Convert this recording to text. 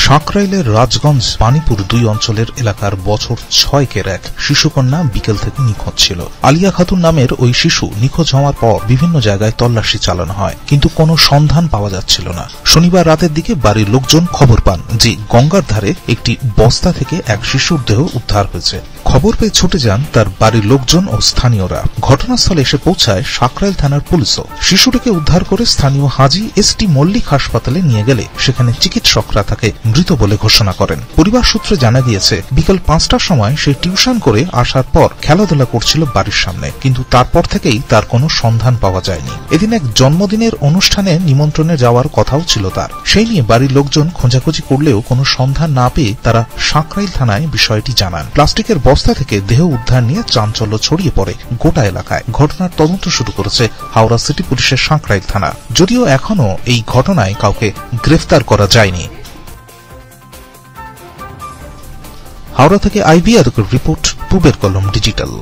সাঁকরাইলের রাজগঞ্জ পানিপুর ২ অঞ্চলের এলাকার বছর ৬-এর এক শিশুকন্যা বিকেল থেকে নিখোঁজ ছিল। আলিয়া খাতুন নামের ওই শিশু নিখোঁজ হওয়ার পর বিভিন্ন জায়গায় তল্লাশি চালানো হয়, কিন্তু কোনো সন্ধান পাওয়া যাচ্ছিল না। শনিবার রাতের দিকে বাড়ির লোকজন খবর পান যে গঙ্গার ধারে একটি বস্তা থেকে এক শিশুর দেহ উদ্ধার হয়েছে। খবর পেয়ে ছুটে যান তার বাড়ির লোকজন ও স্থানীয়রা। ঘটনাস্থলে এসে পৌঁছায় সাঁকরাইল থানার পুলিশও। শিশুটিকে উদ্ধার করে স্থানীয় হাজী এস.টি. মল্লিক হাসপাতালে নিয়ে গেলে সেখানে চিকিৎসকরা তাকে মৃত বলে ঘোষণা করেন। পরিবার সূত্রে জানা গিয়েছে, বিকেল ৫টার সময় সে টিউশন করে আসার পর খেলাধুলা করছিল বাড়ির সামনে, কিন্তু তারপর থেকেই তার কোনো সন্ধান পাওয়া যায়নি। এদিন এক জন্মদিনের অনুষ্ঠানে নিমন্ত্রণে যাওয়ার কথাও ছিল তার। সেই নিয়ে বাড়ির লোকজন খোঁজাখুঁজি করলেও কোনো সন্ধান না পেয়ে তারা সাঁকরাইল থানায় বিষয়টি জানান। প্লাস্টিকের বস্তা থেকে দেহ উদ্ধার নিয়ে চাঞ্চল্য ছড়িয়ে পড়ে গোটা এলাকায়। ঘটনার তদন্ত শুরু করেছে হাওড়া সিটি পুলিশের সাঁকরাইল থানা, যদিও এখনো এই ঘটনায় কাউকে গ্রেফতার করা যায়নি। হাওড়া থেকে আইভি আদকের রিপোর্ট, পূবের কলম ডিজিটাল।